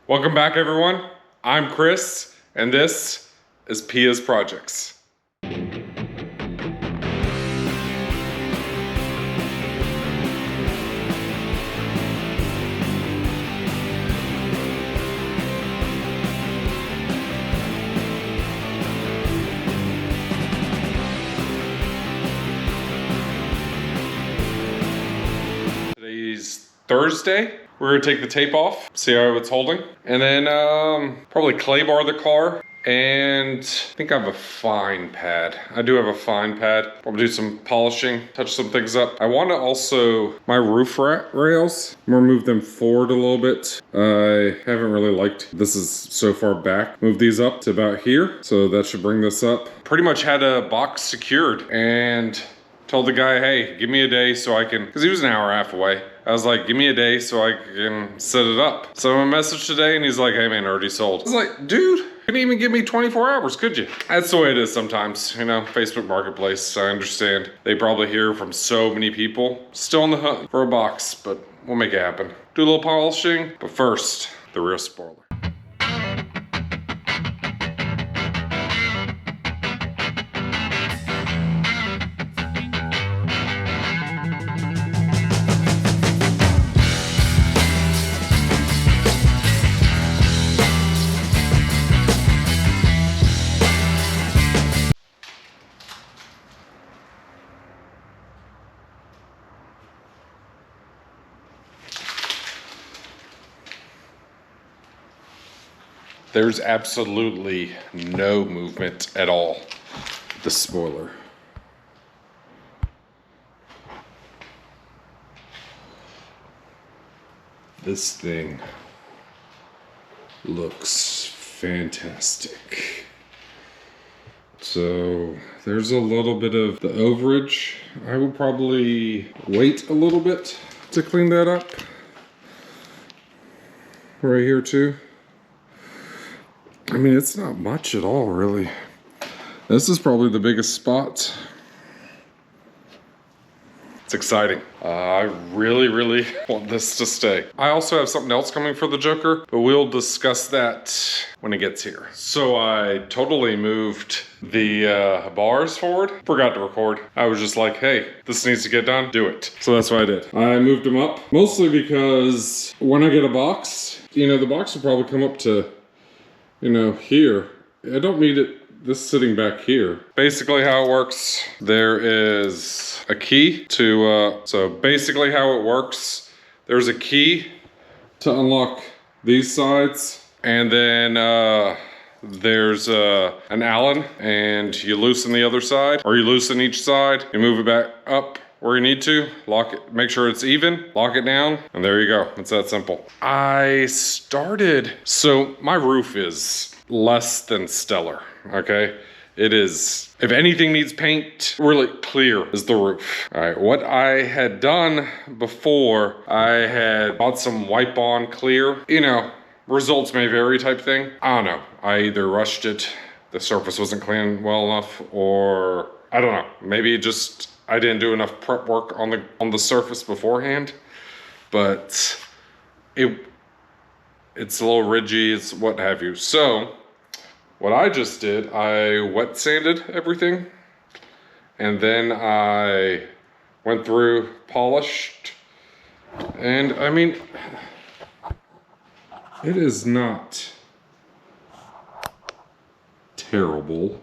Welcome back, everyone. I'm Chris, and this is Pia's Projects. Today's Thursday. We're gonna take the tape off, see how it's holding, and then probably clay bar the car. And I think I have a fine pad. I do have a fine pad. Probably do some polishing, touch some things up. I want to also, my roof rails, I'm gonna move them forward a little bit. I haven't really liked, this is so far back. Move these up to about here. So that should bring this up. Pretty much had a box secured and told the guy, hey, give me a day so I can, because he was an hour and a half away. I was like, give me a day so I can set it up. So I messaged today and he's like, hey man, already sold. I was like, dude, you couldn't even give me 24 hours, could you? That's the way it is sometimes, you know, Facebook Marketplace, I understand. They probably hear from so many people. Still on the hunt for a box, but we'll make it happen. Do a little polishing, but first, the real spoiler. There's absolutely no movement at all. The spoiler. This thing looks fantastic. So there's a little bit of the overage. I will probably wait a little bit to clean that up. Right here too. I mean, it's not much at all, really. This is probably the biggest spot. It's exciting. I really want this to stay. I also have something else coming for the Joker, but we'll discuss that when it gets here. So I totally moved the bars forward. Forgot to record. I was just like, hey, this needs to get done, do it. So that's what I did. I moved them up, mostly because when I get a box, you know, the box will probably come up to, you know, here. I don't need it this sitting back here. Basically how it works, there is a key to, so basically how it works, there's a key to unlock these sides, and then there's an Allen, and you loosen the other side, or you loosen each side, you move it back up where you need to, lock it, make sure it's even, lock it down, and there you go. It's that simple. So my roof is less than stellar, okay? It is, if anything needs paint, really clear is the roof. All right, what I had done before, I had bought some wipe on clear, you know, results may vary type thing. I don't know, I either rushed it, the surface wasn't clean well enough, or I don't know, maybe just, I didn't do enough prep work on the surface beforehand, but it's a little ridgy, it's what have you. So what I just did, I wet sanded everything, and then I went through, polished, and I mean, it is not terrible.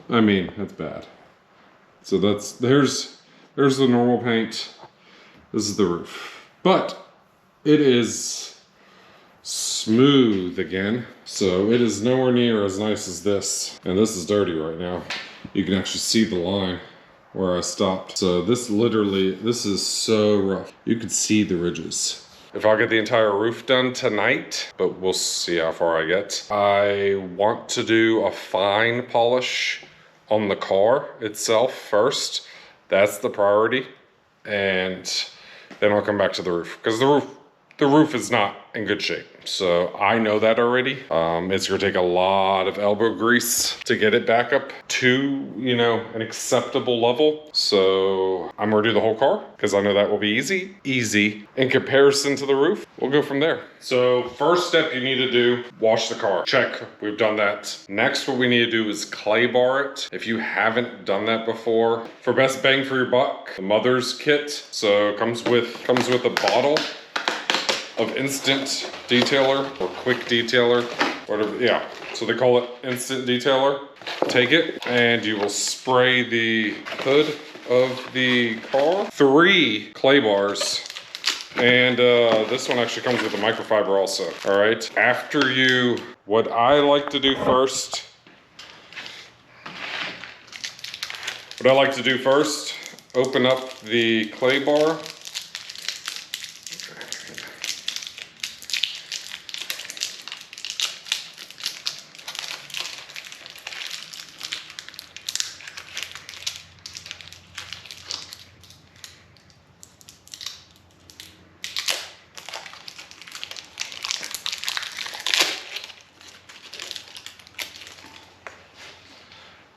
I mean, it's bad. So there's the normal paint. This is the roof. But it is smooth again. So it is nowhere near as nice as this. And this is dirty right now. You can actually see the line where I stopped. So this is so rough. You can see the ridges. If I'll get the entire roof done tonight, but we'll see how far I get. I want to do a fine polish on the car itself first. That's the priority. And then I'll come back to the roof. Because the the roof is not in good shape. So I know that already. It's gonna take a lot of elbow grease to get it back up to, you know, an acceptable level. So I'm gonna do the whole car because I know that will be easy in comparison to the roof. We'll go from there. So first step you need to do, wash the car. Check, we've done that. Next, what we need to do is clay bar it. If you haven't done that before, for best bang for your buck, the Mother's kit. So it comes with a bottle of instant detailer or quick detailer, whatever. Yeah, so they call it instant detailer. Take it and you will spray the hood of the car. 3 clay bars, and this one actually comes with a microfiber also. All right, after you, what I like to do first, open up the clay bar.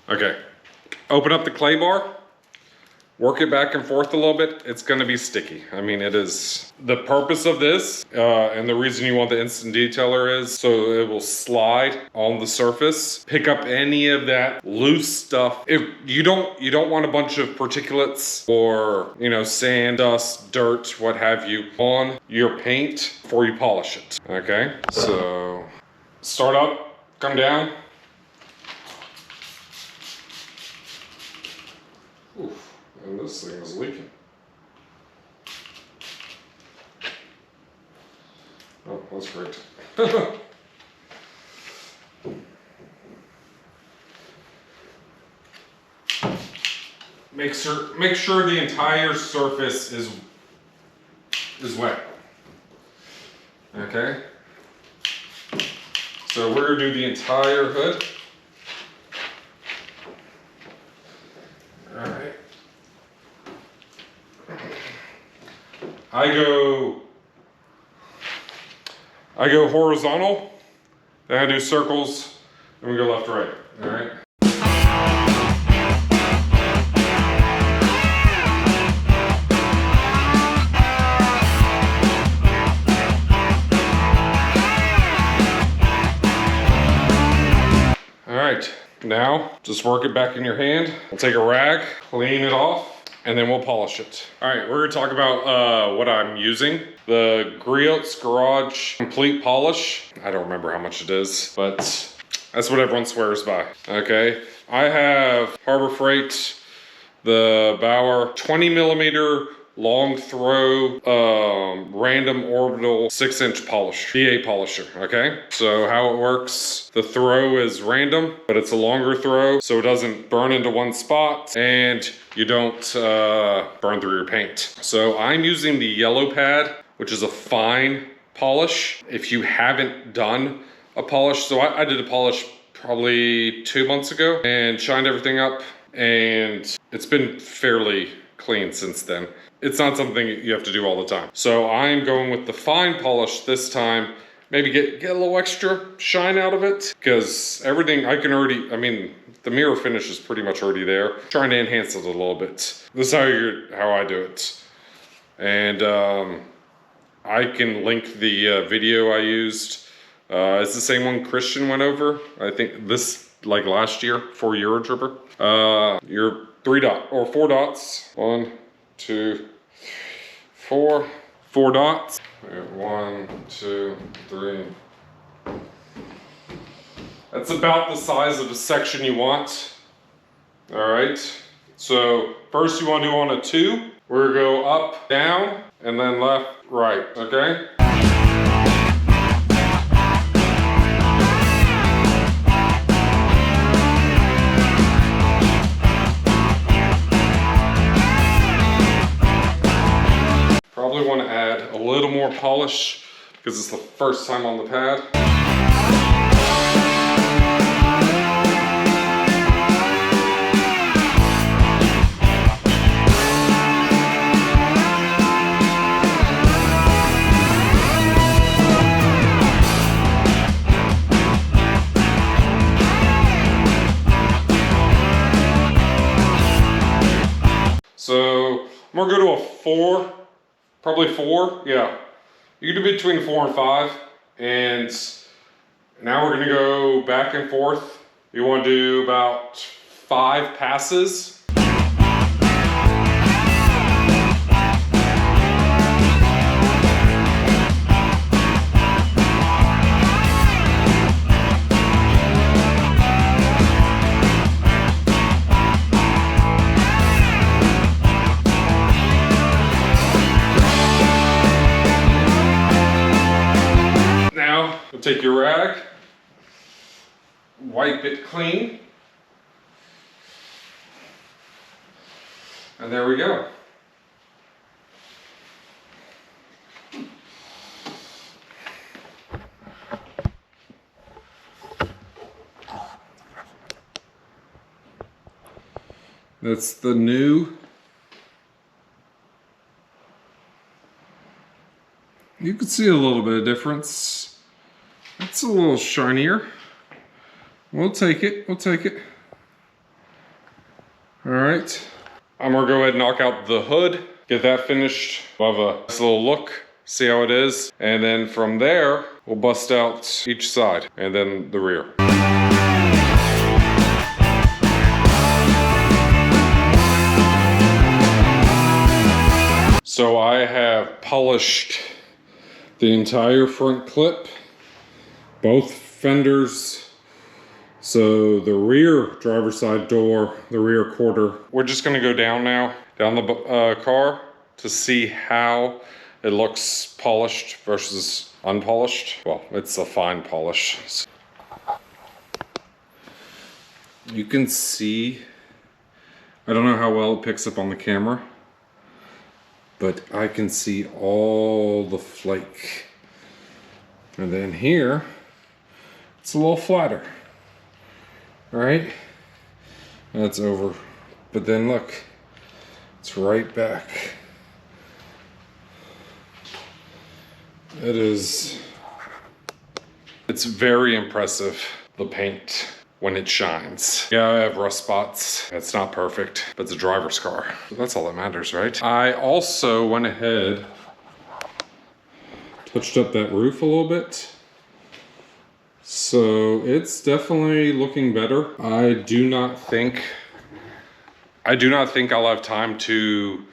Okay, open up the clay bar, work it back and forth a little bit. It's gonna be sticky. I mean, it is. The purpose of this, and the reason you want the instant detailer is so it will slide on the surface, pick up any of that loose stuff. If you don't want a bunch of particulates or, you know, sand, dust, dirt, what have you, on your paint before you polish it, okay? So, start up, come down. Oof, and this thing is leaking. Oh, that's great. Make sure the entire surface is wet. Okay? So we're gonna do the entire hood. Alright. I go horizontal, then I do circles, and we go left, right. Alright. Alright, now just work it back in your hand. We'll take a rag, clean it off, and then we'll polish it. All right, we're gonna talk about what I'm using. The Griot's Garage Complete Polish. I don't remember how much it is, but that's what everyone swears by, okay? I have Harbor Freight, the Bauer 20 millimeter long throw random orbital 6-inch polish, BA polisher, okay? So how it works, the throw is random, but it's a longer throw, so it doesn't burn into one spot and you don't burn through your paint. So I'm using the yellow pad, which is a fine polish. If you haven't done a polish, so I did a polish probably 2 months ago and shined everything up, and it's been fairly clean since then. It's not something you have to do all the time. So I'm going with the fine polish this time. Maybe get a little extra shine out of it, because everything I can already, I mean, the mirror finish is pretty much already there. Trying to enhance it a little bit. This is how I do it. And I can link the video I used. It's the same one Christian went over. I think this, like last year, for Eurotripper. Your 4 dots. 1, 2, 4. 4 dots. We have 1, 2, 3. That's about the size of the section you want. All right. So first you want to do on a 2. We're gonna go up, down, and then left, right. Okay. Probably want to add a little more polish because it's the first time on the pad. I'm gonna go to a 4, probably 4, yeah. You can do between 4 and 5, and now we're gonna go back and forth. You wanna do about 5 passes. Now, you'll take your rag, wipe it clean, and there we go. That's the new. You can see a little bit of difference. It's a little shinier. We'll take it, we'll take it. All right, I'm gonna go ahead and knock out the hood, get that finished. We'll have a nice little look, see how it is. And then from there, we'll bust out each side and then the rear. So I have polished the entire front clip, both fenders. So the rear driver's side door, the rear quarter. We're just gonna go down now, down the car to see how it looks polished versus unpolished. Well, it's a fine polish. You can see, I don't know how well it picks up on the camera, but I can see all the flake. And then here, it's a little flatter. All right, that's over. But then look, it's right back. It's very impressive, the paint, when it shines. Yeah, I have rust spots. It's not perfect, but it's a driver's car. So that's all that matters, right? I also went ahead, touched up that roof a little bit. So it's definitely looking better. I do not think I'll have time to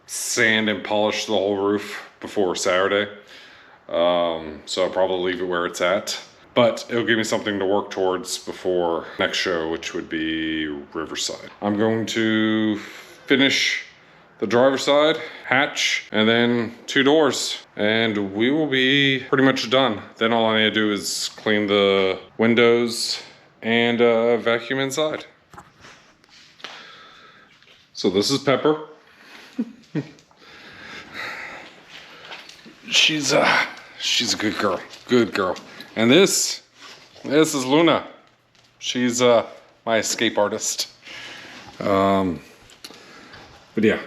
sand and polish the whole roof before Saturday. So I'll probably leave it where it's at. But it'll give me something to work towards before next show, which would be Riverside. I'm going to finish the driver's side, hatch, and then 2 doors. And we will be pretty much done. Then all I need to do is clean the windows and vacuum inside. So this is Pepper. She's a good girl. And this is Luna. She's my escape artist. But yeah,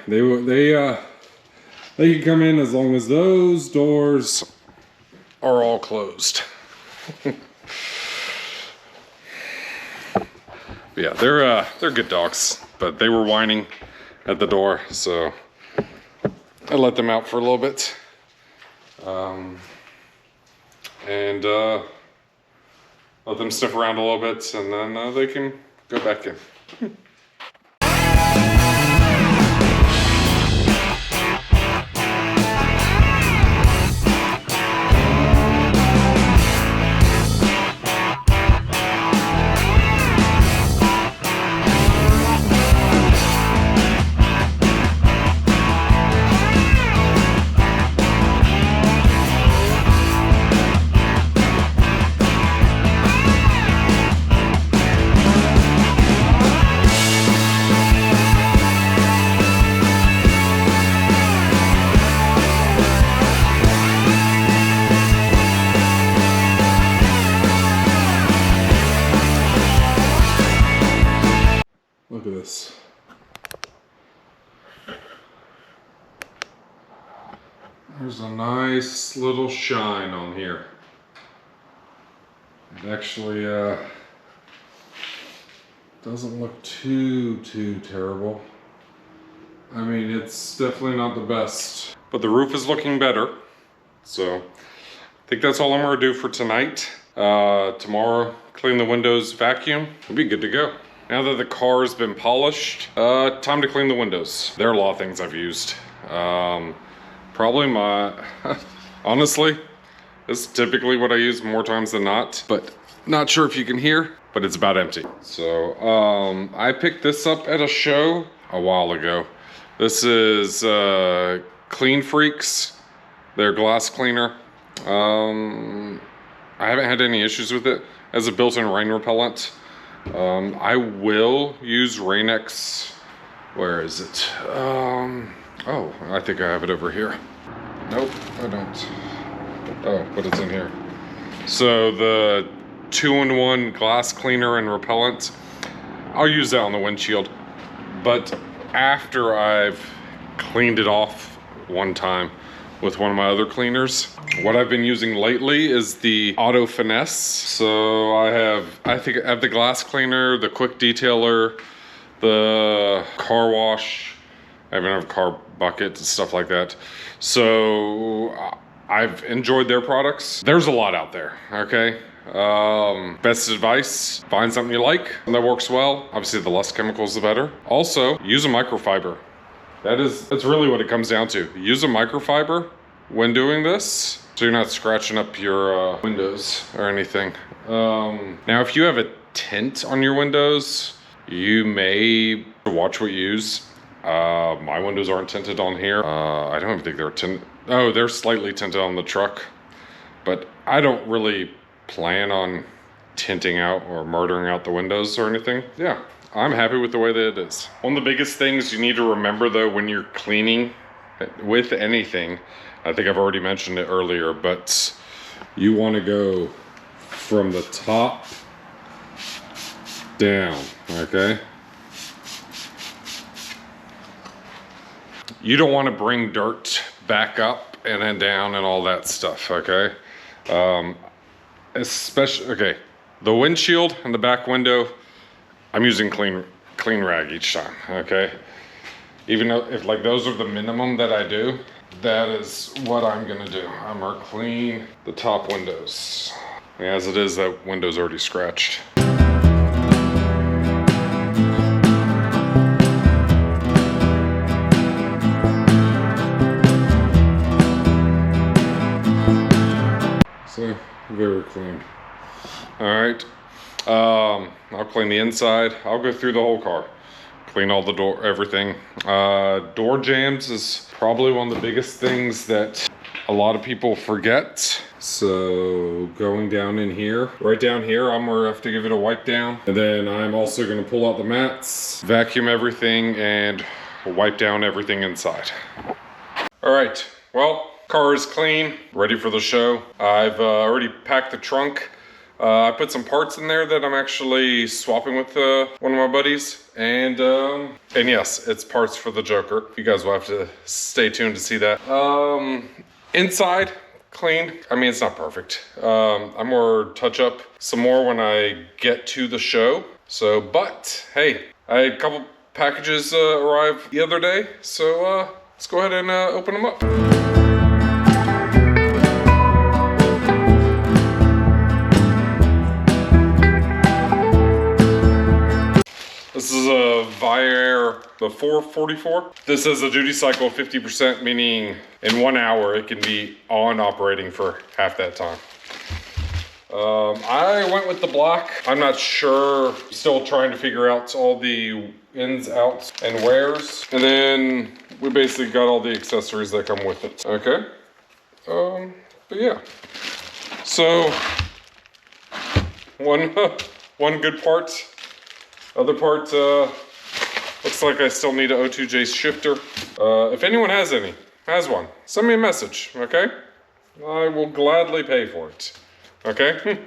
they can come in as long as those doors are all closed. Yeah, they're good dogs, but they were whining at the door, so I let them out for a little bit. And let them sniff around a little bit, and then they can go back in. Look at this. There's a nice little shine on here. It actually doesn't look too terrible. I mean, it's definitely not the best. But the roof is looking better. So, I think that's all I'm gonna do for tonight. Tomorrow, clean the windows, vacuum, we'll be good to go. Now that the car's been polished, time to clean the windows. There are a lot of things I've used. Probably honestly, this is typically what I use more times than not, but not sure if you can hear, but it's about empty. So, I picked this up at a show a while ago. This is Clean Freaks, their glass cleaner. I haven't had any issues with it as a built-in rain repellent. I will use Rain-X. Where is it? Oh, I think I have it over here. Nope, I don't. Oh, but it's in here. So the 2-in-1 glass cleaner and repellent, I'll use that on the windshield. But after I've cleaned it off one time with one of my other cleaners, what I've been using lately is the Auto Finesse. So I have the glass cleaner, the quick detailer, the car wash. I even have car buckets and stuff like that. So I've enjoyed their products. There's a lot out there, okay? Best advice, find something you like and that works well. Obviously the less chemicals the better. Also, use a microfiber. That's really what it comes down to. Use a microfiber when doing this, so you're not scratching up your windows or anything. Now, if you have a tint on your windows, you may watch what you use. My windows aren't tinted on here. I don't even think they're tinted. Oh, they're slightly tinted on the truck, but I don't really plan on tinting out or murdering out the windows or anything. Yeah, I'm happy with the way that it is. One of the biggest things you need to remember though when you're cleaning with anything, I think I've already mentioned it earlier, but you want to go from the top down, okay? You don't want to bring dirt back up and then down and all that stuff, okay? Okay, the windshield and the back window, I'm using clean rag each time, okay? Even though if like those are the minimum that I do, that is what I'm gonna do. I'm gonna clean the top windows. As it is, that window's already scratched. So, very clean. All right, I'll clean the inside. I'll go through the whole car. Clean all the everything. Door jams is probably one of the biggest things that a lot of people forget. So going down in here, right down here, I'm gonna have to give it a wipe down. And then I'm also gonna pull out the mats, vacuum everything, and wipe down everything inside. All right, well, car is clean, ready for the show. I've already packed the trunk. I put some parts in there that I'm actually swapping with one of my buddies. And yes, it's parts for the Joker. You guys will have to stay tuned to see that. Inside, clean. I mean, it's not perfect. I'm more touch up some more when I get to the show. So, but hey, I had a couple packages arrive the other day. So let's go ahead and open them up. This is a Viair, the 444. This has a duty cycle of 50%, meaning in 1 hour it can be on operating for half that time. I went with the black. I'm not sure, still trying to figure out all the ins, outs, and wears. And then we basically got all the accessories that come with it, okay? But yeah. So, one good part. Other part, looks like I still need an O2J shifter. If anyone has one, send me a message, okay? I will gladly pay for it, okay?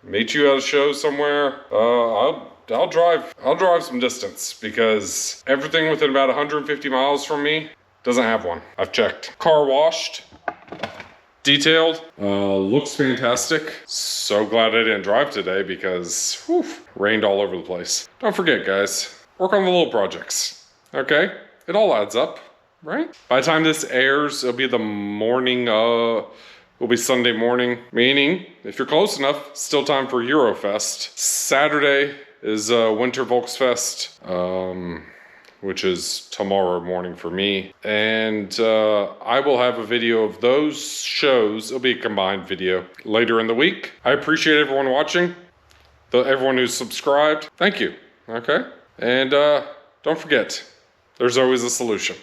Meet you at a show somewhere. I'll drive some distance because everything within about 150 miles from me doesn't have one. I've checked. Car washed. Detailed, looks fantastic. So glad I didn't drive today because rained all over the place. Don't forget guys, work on the little projects, okay? It all adds up, right? By the time this airs, it'll be the morning will be Sunday morning, meaning if you're close enough, still time for Eurofest. Saturday is Winter Volksfest, which is tomorrow morning for me. And I will have a video of those shows. It'll be a combined video later in the week. I appreciate everyone watching, everyone who's subscribed. Thank you, okay? And don't forget, there's always a solution.